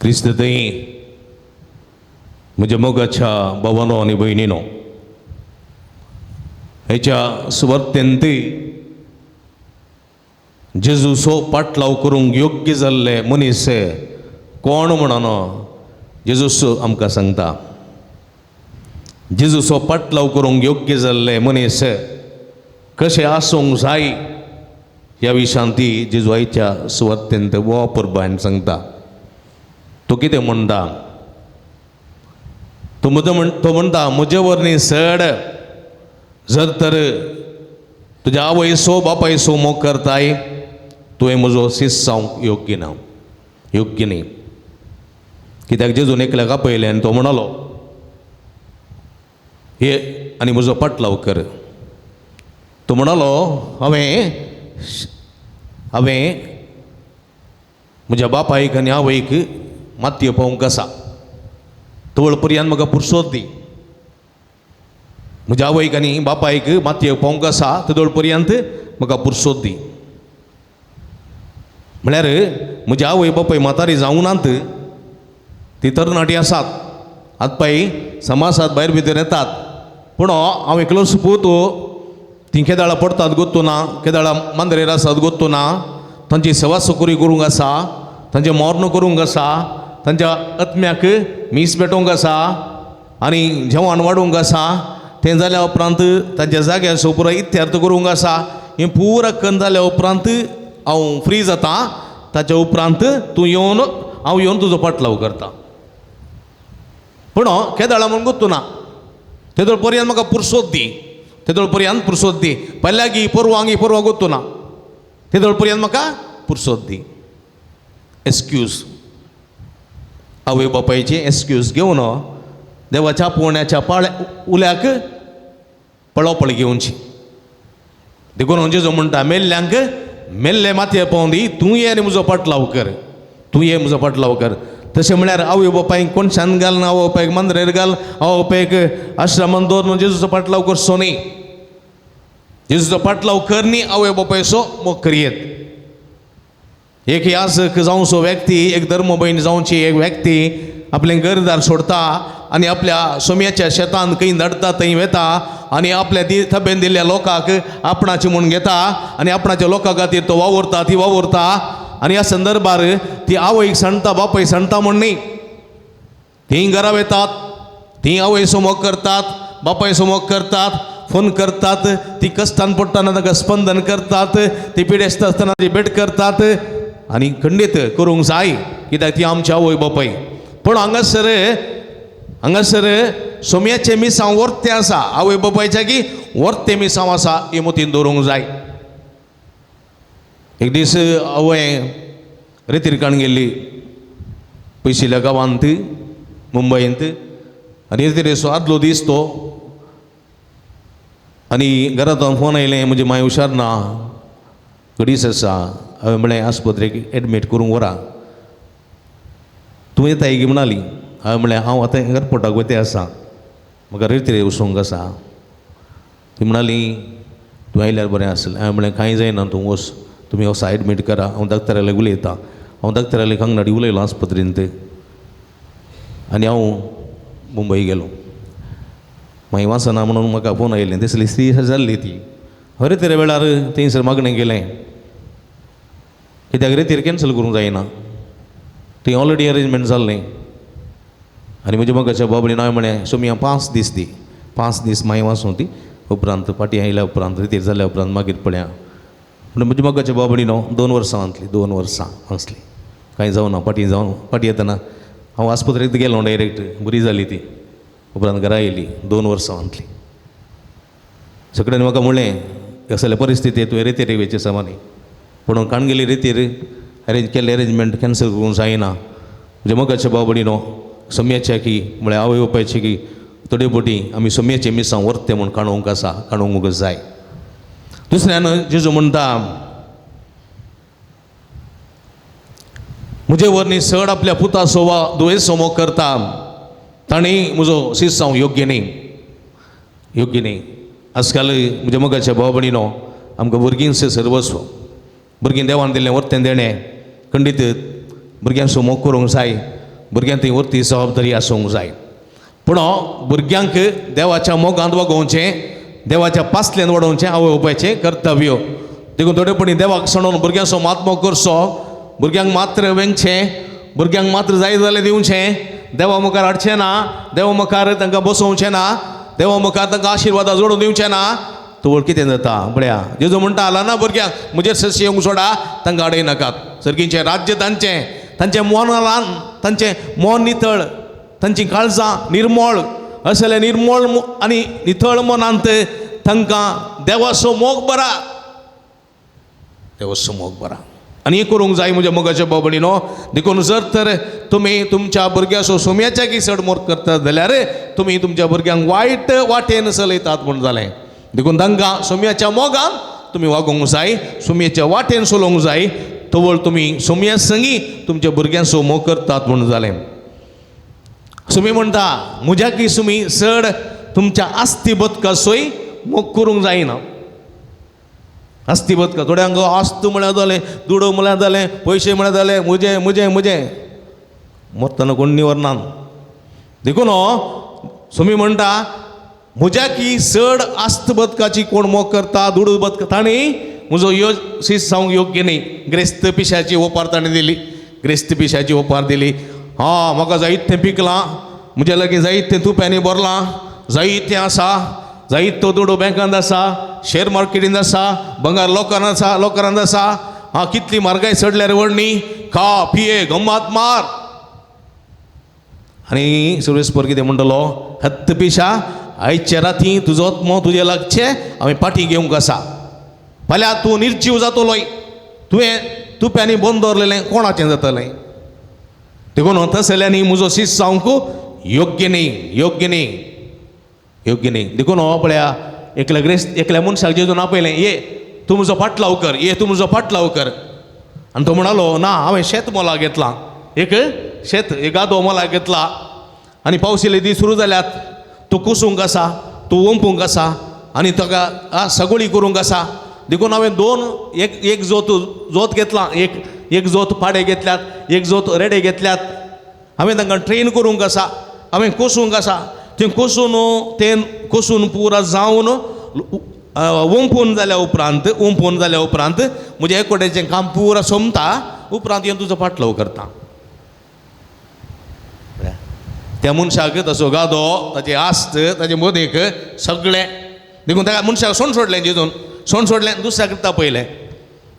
क्रिस्ततय म्हज्या मोगाच्या भावानो आनी भयणीनो, हेच्या सुवार्थेंत जेजूचो पाटलाव करूंक योग्य जाल्ले मनीस कोण म्हणून जेजूस आमकां सांगता. जेजूचो पाटलाव करूंक योग्य जाल्ले मनीस कशे आसूंक जाय ह्या विशयांती जेजू आयच्या सुवार्थेंत वापरबान सांगता. तो कितें म्हणटा? तो म्हणटा, म्हजे वरणी चड जर तर तुज्या आवयचो बापायचो मोग करताय, तुवें म्हजो शिष्य जावंक योग्य ना, योग्य न्ही. कित्याक जेजून एकल्याक आपयलें आनी तो म्हणलो हे आनी म्हजो पाटलाव कर. तो म्हणलो हांवें म्हज्या बापायक आनी आवयक मातये पावूंक आसा, तवळ पर्यंत म्हाका पुरसोत दी. म्हज्या आवयक आनी बापायक मातये पावूंक आसा, तवळ पर्यंत म्हाका पुरसोत दी. म्हळ्यार म्हजी आवय बापाय म्हातारी जावंक नात, ती तरणाटी आसात, आतपाय समाजात भायर भितर येतात, पूण हांव एकलो सुपूत ती केदाळां पडटात गोत्तू ना, केदाळां मांद्रेर आसात गोत्तू ना, तांची सेवा सुकुरी करूंक आसा, तांचें मोर्न करूंक आसा, तांच्या आत्म्याक मीस पेटोवंक आसा आनी जेवण वाडोवंक आसा. तें जाल्या उपरांत तांच्या जाग्याचो पुरो इत्यार्थ करूंक आसा. हें पुराय करून जाल्या उपरांत हांव फ्री जाता. ताच्या उपरांत हांव येवन तुजो पाटलाव करता. पूण केदाळां म्हणून गोत्तू ना, तेदोळ पर्यंत म्हाका पुरसोत दी, तेदोळ पर्यंत पुरसोत दी. पयल्यागी परवां गोत्तू ना, तेदोळ पर्यंत म्हाका पुरसोत दी. एक्सक्यूज, आवय बापायची एक्सक्यूज घेवन देवाच्या पोवण्याच्या उल्याक पळोवपळ घेवची. देखून जेजू म्हणटा, मेल्ल्यांक मेल्ले मातये पावूं दी, तूं ये आनी म्हजो पाटलाव कर, तूं ये म्हजो पाटलाव कर. तशें म्हळ्यार आवय बापायक कोणशान घाल ना, आवय बापायक मांद्रेर घाल, आवय बापायक आश्रमान दवर जेजूचो पाटलाव करचो न्ही. जेजूचो पाटलाव कर न्ही, आवय बापायचो मोग करियेत. एक याजक जावचो व्यक्ती, एक धर्मभयण जावची एक व्यक्ती आपलें घरदार सोडता आनी आपल्या सोम्याच्या शेतान खंय नडता थंय वेता आनी आपल्या थबेन दिल्ल्या लोकांक आपणाचे म्हूण घेता आनी आपणाच्या लोकां खातीर तो वावुरता, ती वावुरता. आनी ह्या संदर्भार ती आवयक सांडटा, बापायक सांडटा म्हूण न्ही. तीं घरा वेतात, तीं आवयचो मोग करतात, बापायचो मोग करतात, फोन करतात, ती कश्टान पडटाना ताका स्पंदन करतात, ती पिडेस्त आसतना ती भेट करतात आनी खंडीत करूंक जाय, कित्याक ती आमची आवय बापाय. पूण हांगासर सोम्याचे मिसांव वर्ते आसा, आवय बापायच्या की वर्ते मिसांव आसा, हे मतीन दवरूंक जाय. एक दीस आवय रेतीर काण गेल्ली पयशिल्ल्या गांवांत मुंबयंत, आनी रेतीरेचो आदलो दीस तो, आनी घरांतल्यान फोन आयलें, म्हजी माय हुशार ना, घडीस आसा. हांवें म्हळें आस्पत्रेक एडमीट करूंक व्हरा. तूं येताय गी म्हणाली. हांवें म्हळें हांव आतां एअरपोर्टाक वयता आसा, म्हाका रेतीर वचूंक आसा. ती म्हणाली तूं आयल्यार बरें आसलें. हांवें म्हळें कांय जायना, तूं वच, तुमी वसा एडमीट करा, हांव दोतोराक उलयतां. हांव दोतोराक हांगनाडी उलयलो आस्पत्रेंत आनी हांव मुंबय गेलो. मागीर वाचना म्हणून म्हाका फोन आयलें, दिसली सिरियस जाल्ली ती. हांव रेतीर वेळार थंयसर मागणें गेलें, कित्याक रेतीर कॅन्सल करूंक जायना, थंय ऑलरेडी अरेंजमेंट जाल्लें. आनी म्हज्या मोगाच्या बाबडीन हांवें म्हळें सोम्या 5 दीस दी, 5 दीस मागीर वाचूं ती, उपरांत पाटी आयल्या उपरांत रेतीर जाल्या उपरांत मागीर पळया. म्हणून म्हज्या मोगाच्या बाबडीनो 2 वर्सां आसली, 2 वर्सां आसली, कांय जावना. पाटी येतना हांव आस्पत्रेक गेलो डायरेक्ट, बरी जाली ती, उपरांत घरा येयली. 2 वर्सां आसली. सगळ्यांनी म्हाका म्हणलें असले परिस्थितींत तुवें रेतीर येवचें सामानी, पूण काण गेली रेतीर केल्ले अरेंजमेंट कॅन्सल करूंक जायना. म्हज्या मोगाच्या बाबडीनो, सोम्याच्या की म्हळ्यार आवय बापायची की तोडेपोटी आमी सोम्याचे मिसांव वर्ते म्हूण काणूंक आसा, काणूंक जाय. दुसऱ्यान जेजू म्हणटा, म्हजे वरणी चड आपल्या पुताचो वा दुयेचो मोग करता, ताणी म्हजो शिष्य जावंक योग्य न्ही, योग्य न्ही. आजकाल म्हज्या मोगाच्या भाव भयणीनो, आमकां भुरगींचें सर्वस्व, भुरगीं देवान दिल्लें वर्तें देणें, खंडीत भुरग्यांचो मोग करूंक जाय. भुरग्यांक ती व्हरती जबाबदारी आसूंक जाय. पूण भुरग्यांक देवाच्या मोगांत वागोवचें, देवाच्या पासलेन वाडोवचें आवय बापायचें कर्तव्य. देखून थोडेपणी देवाक सणोवन भुरग्यांचो महात्मो करचो, भुरग्यांक मात्र वेंगचें, भुरग्यांक मात्र जाय जाल्यार दिवचें, देवा मुखार हाडचें ना, देवा मुखार तांकां बसोवचें ना, देवा मुखार तांकां आशिर्वादा जोडून दिवचें ना. तो कितें जाता बळ्या जेजू म्हणटा आला ना भुरग्यांक म्हजेर सशी येवंक सोडा, तांकां आडय नाकात. सर्गीचें राज्य तांचें मोनालान, तांचें मोन नितळ, तांची काळजां निर्मळ असले निर्मळ आनी नितळ मनांत तांकां देवाचो मोग बरा, देवाचो मोग बरा. आनी हें करूंक जाय म्हज्या मोगाच्या भाव भयणीनो. देखून जर तर तुमी तुमच्या भुरग्याचो सुम्याच्या की चड मोग करतात जाल्यार तुमी तुमच्या भुरग्यांक वायट वाटेन चलयतात म्हूण जालें. देखून तांकां सुम्याच्या मोगान तुमी वागोवंक जाय, सुम्याच्या वाटेन चलोवंक जाय, तवळ तुमी सुम्या संगी तुमच्या भुरग्यांचो मोग करतात म्हूण जालें. सुमी म्हणटा म्हज्या की सुमी चड तुमच्या आस्ती बदकाचोय मोग करूंक जायना. आस्ती बदका थोड्यांक आस्त म्हळ्यार जालें, दुडो म्हळ्यार जालें, पयशे म्हळ्यार जालें, म्हजें म्हजें म्हजें मरतना कोण निवरना. देखून सुमी म्हणटा म्हज्या की चड आस्त बदकाची कोण मोग करता, दुडू बदका ताणी म्हजो शीस जावंक योग्य न्ही. ग्रेस्त पिशाची ओपार ताणें दिली, ग्रेस्त पिशाची ओपार दिली. म्हाका जायतें पिकलां, म्हज्या लागीं जायतें तुप्यांनी भरलां, जायतें आसा, जायतो दुडो बँकांत आसा, शेअर मार्केटींत आसा, भंगार लोकांत आसा, कितली म्हारगाय चडल्यार व्हडणी, खा पिये गम्मात मार. आनी सर्वेस्पर कितें म्हणटलो, हत्त पिशा आयच्या राती तुजो आत्मो तुजे लागचे हांवें पाठी घेवंक आसा. फाल्यां तूं निर्जीव जातलोय, तुवें तुप्यांनी बंद दवरलेलें कोणाचें जातलें. देखून तसल्यांनी म्हजो शीस जावंक योग्य न्ही, योग्य न्ही, योग्य न्ही. देखून पळया एकल्या मनशाक जेजून आपयलें, ये तूं म्हजो फाटलाव कर, ये तूं म्हजो फाटलाव कर. आनी तो म्हणालो ना हांवें शेत मोलाक घेतलां, एक गादो मोलाक घेतला, आनी पावसिल्ले दीस सुरू जाल्यात, तूं कुसूंक आसा, तूं ओंपूंक आसा, आनी ताका सगळी करूंक आसा. देखून हांवें एक जोत घेतला, एक जोत पाडे घेतल्यात, एक जोत रेडे घेतल्यात. हांवें तांकां ट्रेन करूंक आसा, हांवें कोसूंक आसा. तें कोसून पुरा जावन ओंपून जाल्या उपरांत म्हज्या एकोड्याचें काम पुरा सोंपता उपरांत येवन तुजो फाटलाव करता. त्या मनशाक ताचो गादो, ताची आस्त, ताचे मोदेक सगळें. देखून ताका मनशाक सोण सोडलें जेजून, सोण सोडलें दुसऱ्या करता पयलें.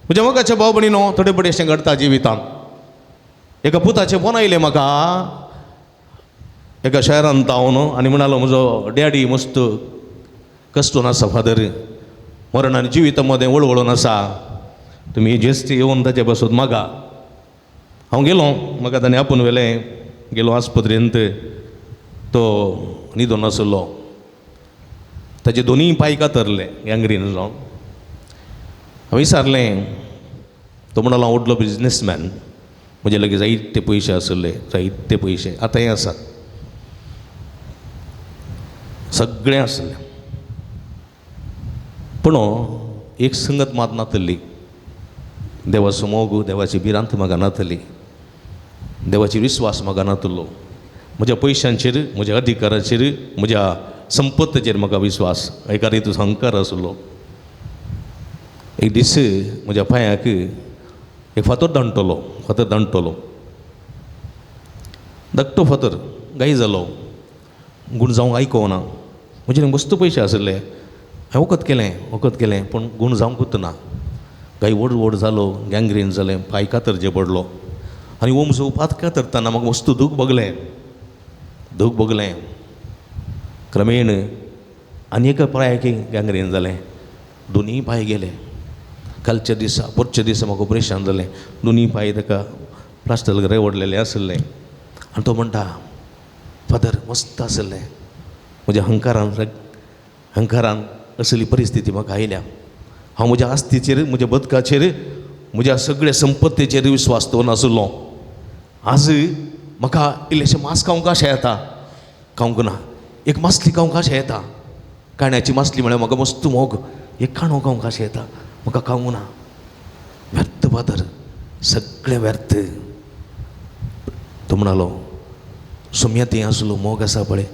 म्हज्या मोगाच्या भाव भयणीनो थोडे बडें अशें घडटा जिवितांत. एका पुताचें फोन आयलें म्हाका एका शहरांत तावन, आनी म्हणालो म्हजो डॅडी मस्त कश्टून आसा फादर, मरण आनी जिविता मदें वळवळून आसा, तुमी जेस्ट येवन ताचे बसून मागा. हांव गेलो, म्हाका ताणें आपूण व्हेलें, गेलो आस्पत्रेंत. तो न्हिदून आसलो, ताचे दोनीय पांय कातरले गँग्रीन जावन. हांवें विचारलें, तो म्हणलो हांव व्हडलो बिजनेसमॅन, म्हजे लागीं जायते पयशे आसले, जायते पयशे, आतांय आसात, सगळें आसलें. पूण एक संगत मात नातली, देवाचो मोग, देवाची भिरांत म्हाका नातली, देवाची विस्वास म्हाका नातलो. म्हज्या पयशांचेर, म्हज्या अधिकाराचेर, म्हज्या संपत्तीचेर म्हाका विस्वास, एका रितीचो अहंकार आसलो. एक दीस म्हज्या पांयाक एक फातर दांडटलो, धाकटो फातर गाय जालो, गूण जावंक आयकोना. म्हजे मस्त पयशे आसले, हांवें वखद केलें पूण गूण जावंकूच ना. गाय व्हड जालो, गँग्रीन जालें, पांय कातरचे पडलो. आनी हो म्हजो पात कातरतना म्हाका मस्त दूख भोगलें. क्रमेण आनी एका पांयाक गँग्रीन जालें, दोनीय पांय गेले. कालच्या दिसा परच्या दिसा म्हाका ऑपरेशन जालें, दोनीय पांय ताका प्लास्टर रेवडलेले आसले. आनी तो म्हणटा फादर मस्त आसलें, म्हज्या अहंकारान असली परिस्थिती म्हाका आयल्या. हांव म्हज्या आस्तीचेर, म्हज्या बदकाचेर, म्हज्या सगळ्या संपत्तीचेर विस्वास दवरनासलो. आज म्हाका इल्लेशें मांस खावंक अशें येता, खावंक ना. एक मासली खावंक अशें येता, काण्याची मासली म्हळ्यार म्हाका मस्त मोग. एक काणो खावंक अशें येता, म्हाका खावंक ना. व्यर्थ फादर, सगळें व्यर्थ. तो म्हणालो सुम्यात हें आसलो मोग आसा पळय,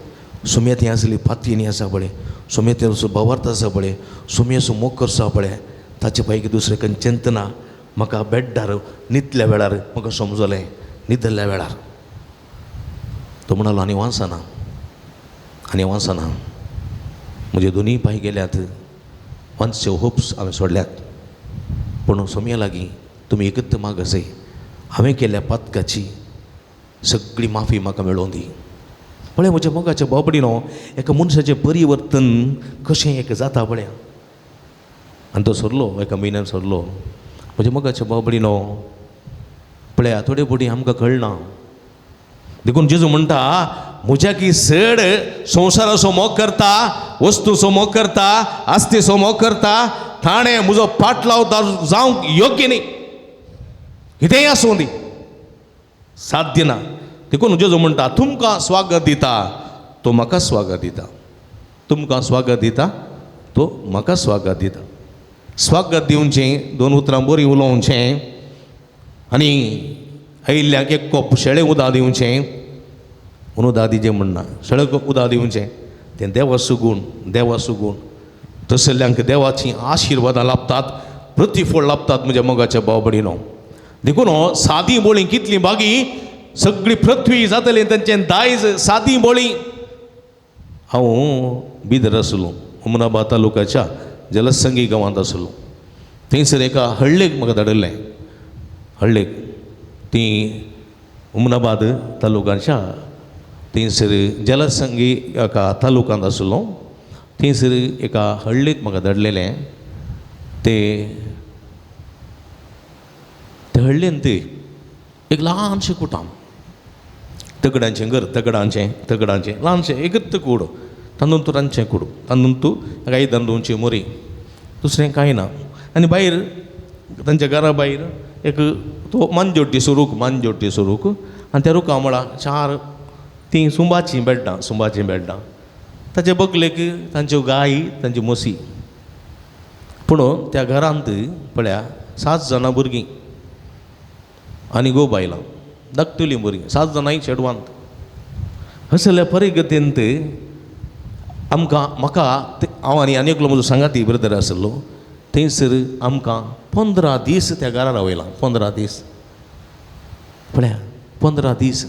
सुम्यात हें आसली फाती आसा पळय, सुम्यात असो भवार्थ आसा पळय, सुमी असो मोग करचो आसा पळय, ताचे पैकी दुसरें खंय चिंत ना. म्हाका बेड्डार न्हिदल्या वेळार म्हाका समजलें, न्हिदल्या वेळार तो म्हणालो आनी वाचना, आनी वाचना. म्हजे दोनूय पांय गेल्यात, वन्स होप्स हांवें सोडल्यात. पूण सोम्या लागीं तुमी एकच मागसय, हांवें केल्ल्या पातकाची सगळी माफी म्हाका मेळोवन दी. पळय म्हज्या मोगाच्या बाबडीनो, एका मनशाचें परिवर्तन कशें एक जाता पळय. आनी तो सरलो, एका म्हयन्यान सरलो. म्हज्या मोगाच्या बाबडीनो पळया, थोडे फावटी आमकां कळना. देखून जेजू म्हणटा, म्हज्या की चड संवसाराचो मोग करता, वस्तूचो मोग करता, आस्तीचो मोग करता, ताणें म्हजो फाट लावता जावंक योग्य न्ही. कितेंय आसूं दी, साध्य ना. देखून जेजू म्हणटा, तुमकां स्वागत दिता, तो म्हाका स्वागत दिता. तुमकां स्वागत दिता, तो म्हाका स्वागत दिता. स्वागत दिवचें, दोन उतरां बरीं उलोवचें, आनी आयिल्ल्याक एक कोप शेळें उदक दिवचें. म्हणून दादीजें म्हणना, शेळें उदक दिवचें तें देवा सुगूण, देवा सुगूण. तसल्ल्यांक देवाची आशिर्वादां लाभतात, प्रतिफळ लाभतात म्हज्या मोगाच्या भाव भयणीनो. देखून सादी बोळी कितली बागी, सगळी पृथ्वी जातली तांचें दायज सादी बोळी. हांव बिदर आसलो, उमनाबाद तालुक्याच्या जलसंगी गांवांत आसलो. थंयसर एका हळ्ळेक म्हाका धाडिल्लें. हळ्ळेक ती उमनाबाद तालुक्याच्या थंयसर जलसंगी एका तालुक्यांत आसलो. थंयसर एका हळ्ळेक म्हाका धाडलेलें. ते हळ्ळेंत एक ल्हानशें कुटाम, तगडांचें घर, तगडांचें ल्हानशें एकच कूड, तांदूळ कूड, तांदूळ गाई तांदूळची मोरी, दुसरें कांय ना. आनी भायर तांच्या घरा भायर एक तो मानजोड्डी सुरूक आनी त्या रुखा म्हळ्यार 4 तीं सुंबाचीं बेड्डां. ताचे बगलेक तांच्यो गायी, तांची म्हशी. पूण त्या घरांत पळया 7 जाणां भुरगीं आनी गो बायलां, धाकटुलीं भुरगीं, 7 जाणांय चेडवांत. असल्या परिगतींत म्हाका हांव आनी एकलो म्हजो सांगाती ब्रदर आसलो, थंयसर आमकां 15 दीस त्या घरा रावयलां. 15 दीस पळया, 15 दीस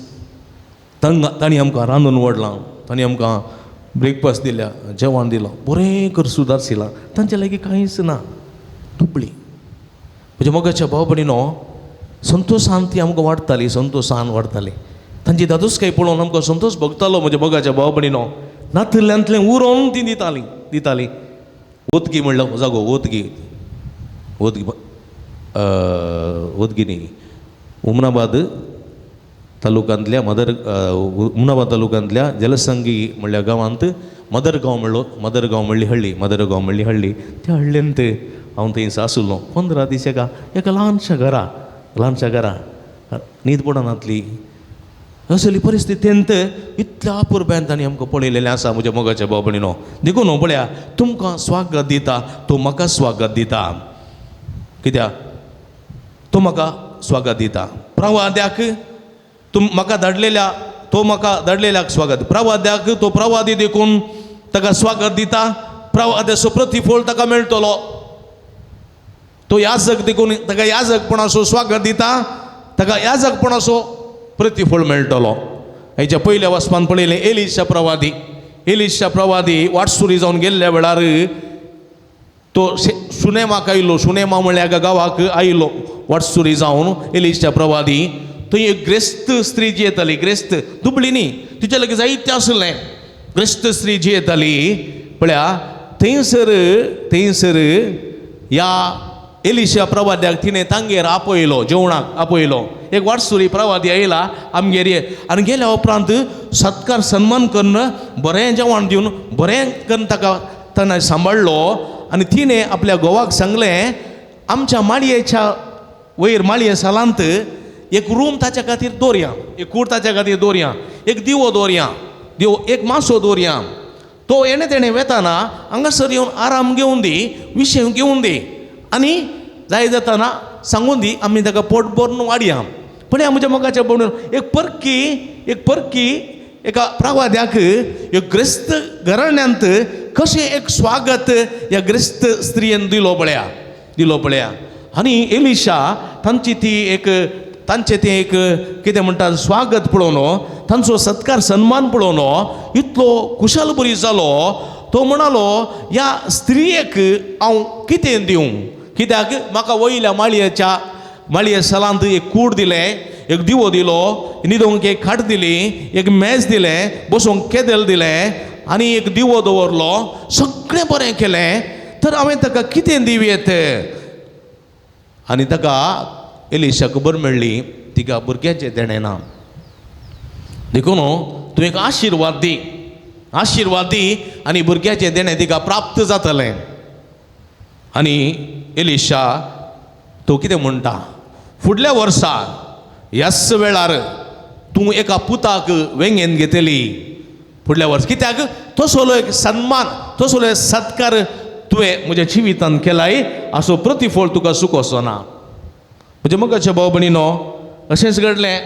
तांणी आमकां रांदून व्हडलां, तांणी आमकां ब्रेकफास्ट दिल्या, जेवण दिलां, बरें कर सुदारशिलां. तांचे लागीं कांयच ना, दुबळी. म्हज्या मोगाच्या भाव भयणीनो, संतोशान ती आमकां वाडटाली. तांची दादोसकाय पळोवन आमकां संतोश भोगतालो. म्हज्या मोगाच्या भाव भयणीनो, नातल्यांतलें उरोवन ती दिताली. ओतगी म्हणल्यार जागो, ओतगी न्ही, उमनाबाद तालुक्यांतल्या उमनाबाद तालुक्यांतल्या जलसंगी म्हणल्या गांवांत मदरगांव म्हणली हळ्ळी. त्या हळ्ळेंत हांव थंयसर आसलो 15 दीस एका ल्हानशा घरा न्हीद पडनातली. असली परिस्थितींत इतल्या अपुरब्यान तांणी आमकां पळयलेलें आसा म्हज्या मोगाच्या भाव भयणीनो. देखून न्हू पळया, तुमकां स्वागत दिता, तो म्हाका स्वागत दिता. कित्याक तो म्हाका स्वागत दिता. प्रवाद्याक म्हाका धाडलेल्याक स्वागत. प्रवाद्याक तो प्रवादी देखून ताका स्वागत दिता. प्रवाद्याचो प्रतिफळ ताका मेळटलो. तो याजक देखून ताका याजकपणाचो स्वागत दिता, ताका याजकपणाचो प्रतिफळ मेळटलो. हेच्या पयल्या वचपान पळयलें एलिशा प्रवादी वाटसुरी जावन गेल्ल्या वेळार तो शुनेमाक आयलो. शुनेमा म्हणल्या एका गांवाक आयलो वाटसुरी जावन एलिशा प्रवादी. थंय एक ग्रेस्त स्त्री जी येताली, ग्रेस्त दुबळी न्ही, तिच्या लागीं जायतें आसलें. ग्रेस्त स्त्री जी येताली पळया, थंयसर ह्या एलिशा प्रवाद्याक तिणें तांगेर आपयलो, जेवणाक आपयलो. एक वाटसुरी प्रवादी आयला आमगेर आनी गेल्या उपरांत सत्कार सन्मान करून बरें जेवण दिवन बरें करून ताका ताणें सांबाळलो. आनी तिणें आपल्या घोवाक सांगलें, आमच्या माळयेच्या वयर माळये सालांत एक रूम ताच्या खातीर दवरया, एक कूड ताच्या खातीर दवरया, एक दिवो दवरया, एक मासो दवरया. तो येणे तेणें वेताना हांगासर येवन आराम घेवन दी, विशय घेवन दी, आनी जाय जाताना सांगून दी, आमी ताका पोट भरून वाडया. पण ह्या म्हज्या मोगाच्या भयणीनो, एक परकी एका प्रवाद्याक ह्यो ग्रिस्त घराण्यांत कशें एक स्वागत ह्या ग्रिस्त स्त्रियेन दिलो पळया आनी एलिशा तांची ती एक तांचे ते एक कितें म्हणटा स्वागत पळोवन तांचो सत्कार सन्मान पळोवन इतलो कुशलबुरी जालो तो म्हणालो ह्या स्त्रियेक हांव कितें दिवं कित्याक म्हाका वयल्या माळये सलांत एक कूड दिलें एक दिवो दिलो न्हिदोंक एक खाट दिली एक मेज दिलें बसोंक केदेल दिलें आनी एक दिवो दवरलो सगळें बरें केलें तर हांवें ताका कितें दिवयेत आनी ताका एलिशा खबर मेळ्ळी तिका भुरग्याचें देणें ना देखून तूं एक आशिर्वाद दी आनी भुरग्याचें देणें तिका प्राप्त जातलें आनी एलिशा तो कितें म्हणटा फुडल्या वर्सा ह्याच वेळार तूं एका पुताक वेंगेन घेतली फुडल्या वर्सा कित्याक तसलो एक सन्मान तसलो एक सत्कार तुवें म्हज्या जिवितांत केलाय असो प्रतिफळ तुका सुखोसो ना म्हणजे मगाच्या भाव भयणीनो अशेंच घडलें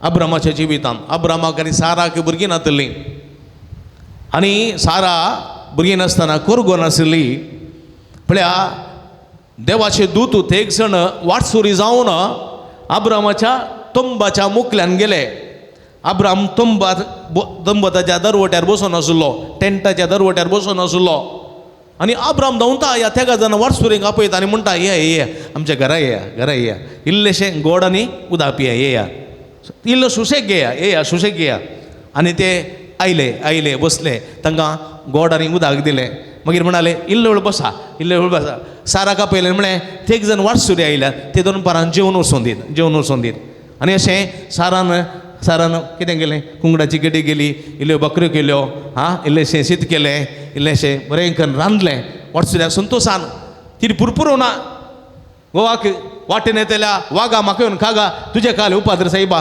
अब्रामाच्या जिवितांत अब्रामाक आनी साराक भुरगीं नासलीं आनी सारा भुरगीं नासतना कोरगो नासली पळया देवाचे दूत ते एक जण वाटसुरी जावन अब्रामाच्या तंबाच्या मुखल्यान गेले अब्राम तंबताच्या दरवट्यार बसून आसलो टेंटाच्या दरवट्यार बसून आसलो आनी अब्राम धांवता या तेगा जाणा वाटसुरेक आपयता आनी म्हणटा ये आमच्या घरा येया इल्लेशें गोड आनी उदक पिया येया इल्लो सुशेग घेया आनी ते आयले बसले तांकां गोड आनी उदक दिलें मागीर म्हणाले इल्लो वेळ बसा साराक आपयलें म्हळें ते एक जण वाटसुरी आयल्यात ते दोन पारां जेवण वचून दीत आनी अशें सारान कितें केलें कुंगडाची गडी गेली इल्ल्यो बकऱ्यो केल्यो इल्लेशें शीत केलें इल्लेशें बरें करून रांदलें वाटसुऱ्याक संतोशान तिणी पुरपुरोना गोवाक वाटेन येतल्या वागा म्हाका येवन खागा तुजे काल उपाद्र साहिबा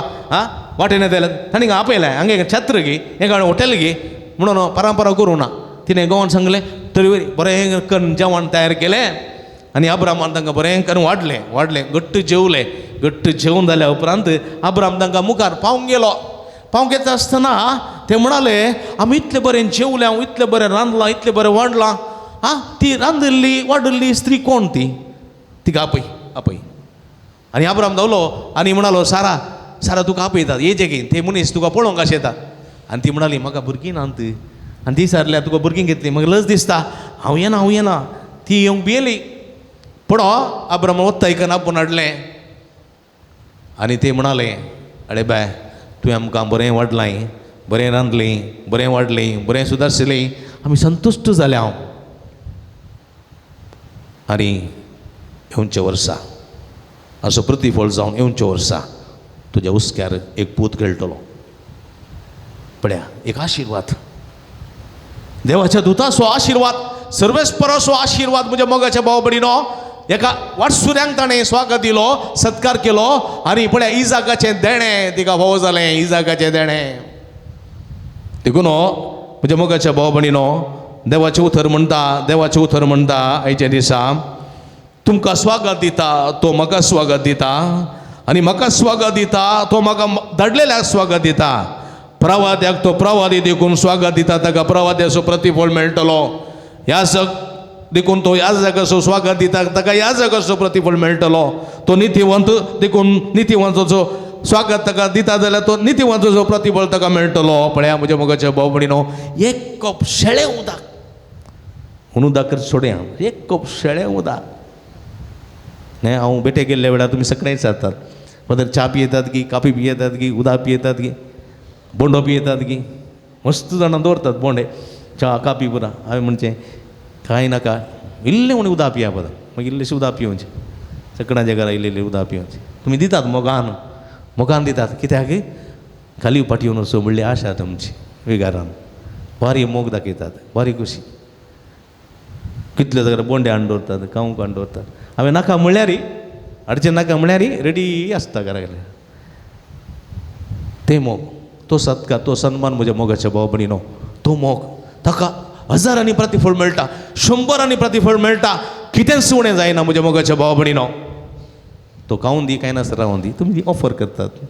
वाटेन येतल्या ताणी आपयलें हांगे छत्र घे हे हॉटेल घे म्हणून परंपरा करूं ना तिणें गोवान सांगलें तरी बरें करून जेवण तयार केलें आनी अब्रामान तांकां बरें करून वाडलें घट्ट जेवून जाल्या उपरांत अब्राम तांकां मुखार पावंक येता आसतना ते म्हणाले आमी इतलें बरें जेवलें हांव इतलें बरें रांदलां इतलें बरें वाडलां ती रांदिल्ली वाडिल्ली स्त्री कोण तिका आपय आनी अब्राम धांवलो आनी म्हणालो सारा तुका आपयतात येजे घेवन ते मनीस तुका पळोवंक अशें येता आनी ती म्हणाली म्हाका भुरगीं नात आनी ती सारल्या तुका भुरगीं घेतली म्हाका लज दिसता हांव येना ती येवंक भियेली पूण अब्राम वत्ता आयकना आपूण हाडलें आनी ते म्हणाले अरे बाय तुवें आमकां बरें वाडलां बरें रांदलीं बरें वाडलीं बरें सुदारशिल्लीं आमी संतुश्ट जाले हांव आनी येवच्या वर्सा असो प्रतिफळ जावन येवच्या वर्सा तुज्या हुस्क्यार एक पूत खेळटलो पळया एक आशिर्वाद देवाच्या दुताचो आशिर्वाद सर्वेस्पराचो आशिर्वाद म्हणजे मोगाच्या भाव भयणीनो एका वाटसुऱ्यांक ताणें स्वागत दिलो सत्कार केलो आनी पळया इजाकाचें देणें तिका फावो जालें इजाकाचें देणें देखून म्हणजे मोगाच्या भाव भयणीनो देवाचें उतर म्हणटा आयच्या दिसा तुमकां स्वागत दिता तो म्हाका स्वागत दिता आनी म्हाका स्वागत दिता तो म्हाका धाडलेल्याक स्वागत दिता प्रवाद्याक तो प्रवादी देखून स्वागत दिता ताका प्रवाद्याचो प्रतिफळ मेळटलो याजक देखून तो याजकाचो स्वागत दिता ताका याजकाचो प्रतिफळ मेळटलो तो नितीवंत देखून नितीवंताचो स्वागत ताका दिता जाल्यार तो नितीवंताचो प्रतिफळ ताका मेळटलो पळया म्हज्या मोगाच्या भाव भयणीनो एक कप शेळें उदक म्हणून उदक सोडया एक कप शेळें उदक न्हय हांव बेटे गेल्ल्या वेळार तुमी सगळें विचारतात पदर च्या पियेतात की काफी पियेतात की उदक पियेतात की बोंडो पियेतात की मस्त जाणां दवरतात बोंडे च्या कापी पुरा हांवें म्हणचें कांय नाका इल्लें म्हणून उदक पिया पद मागीर इल्लेशें उदक पिवचें सगळ्यांच्या घरा इल्लें उदक पिवचें तुमी दितात मोगान दितात कित्याक खाली फाटी येवन वचो म्हणली आशा तुमची विगारान बारी मोग दाखयतात बारी खुशी कितले जाग्यार बोंडे हाडून दवरतात कावंक हाडून दवरतात हांवें नाका म्हळ्यार हाडचें नाका म्हळ्यार रेडी आसता घरा गेल्यार ते मोग तो सत्कार तो सन्मान म्हज्या मोगाच्या भाव भयणीनो तो मोग ताका हजारांनी प्रतिफळ मेळटा 100 प्रतिफळ मेळटा कितेंच उणें जायना म्हज्या मोगाच्या भाव भयणीनो तो खावन दी कांय नासता रावून दी तुमी ऑफर करतात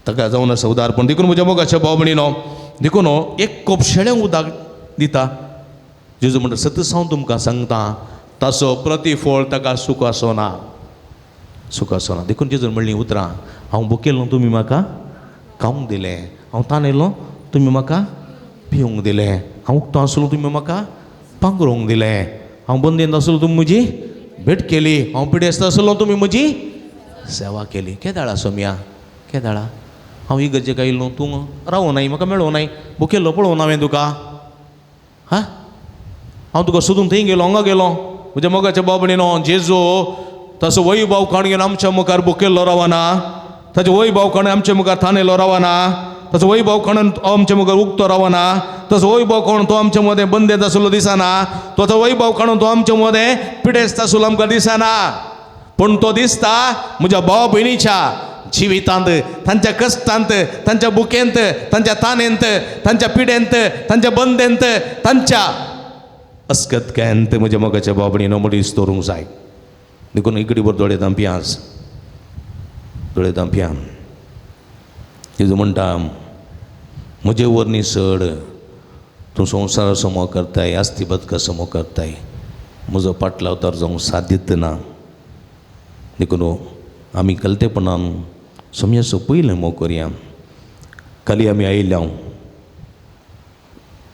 ताका जावन आसा उदारपण देखून म्हज्या मोगाच्या भाव भयणीनो देखून एक कोपशेळें उदक दिता. जेजू म्हणटा सत हांव तुमकां सांगता ताचो प्रतिफळ ताका सूख आसना. सूख आसना. देखून जेजून म्हणलीं उतरां, हांव भुकेलो तुमी म्हाका खावंक दिलें, हांव ताणेलो तुमी म्हाका पिवंक दिलें, हांव उक्तो आसलो तुमी म्हाका पांघरूंक दिलें, हांव बंदेंत आसलो तुमी म्हजी भेट केली, हांव पिडेस्त आसलो तुमी म्हजी सेवा केली. केदाळा सोम्या केदाळा हांव इगर्जेक आयिल्लो तूं रावो नाय, म्हाका मेळो नाय, भुकेल्लो पळोवन हांवें तुका. हा हांव तुका सोदून थंय गेलो, हांगा गेलो, म्हज्या मोगाच्या बाबडीनो जेजू ताचो वैभव काण घेवन आमच्या मुखार भुकेल्लो रावना, ताचो वैभव काण आमच्या मुखार थानेलो रावना, ताचो वैभव काण आमच्या मुखार उक्तो रावना, ताचो वैभव काण तो आमच्या मदें बंदेंत आसलो दिसना, ताचो वैभव काण तो आमच्या मदें पिडेस्त आसलो आमकां दिसना. पूण तो दिसता म्हज्या भाव भयणीच्या जिवितांत, तांच्या कश्टांत, तांच्या बुकेंत, तांच्या ताणेंत, तांच्या पिडेंत, तांच्या बंदेंत, तांच्या अस्कतकेंत म्हज्या मोगाच्या बाबडीनो मडीस दवरूंक जाय. देखून इकडी बर दोळे धांपियास, दोळे धांपिया. जेजू म्हणटा म्हजे वरणी चड तूं संवसारा समो करताय, आस्ती बदका समो करताय, म्हजो पाटलावतार जावंक सादीत ना. देखून आमी कलतेपणान समयाचो पयलें मोग करया. खाली आमी आयिल्ल्या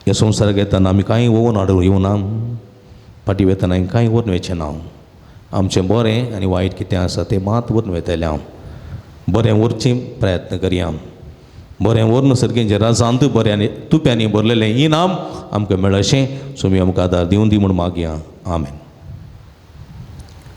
ह्या संवसाराक येताना आमी कांय वोवन हाडून येवना, फाटीं वेताना कांय व्हरून वचचें ना. आमचें बरें आनी वायट कितें आसा तें मात व्हरून वेतलें हांव. बरें व्हरचें प्रयत्न करया. बरें व्हरून सर्गेच्या राजांत बऱ्यांनी तुप्यांनी भरलेलें इनाम आमकां मेळचें. सोमी आमकां आदार दिवन दी म्हूण मागया. आमेन.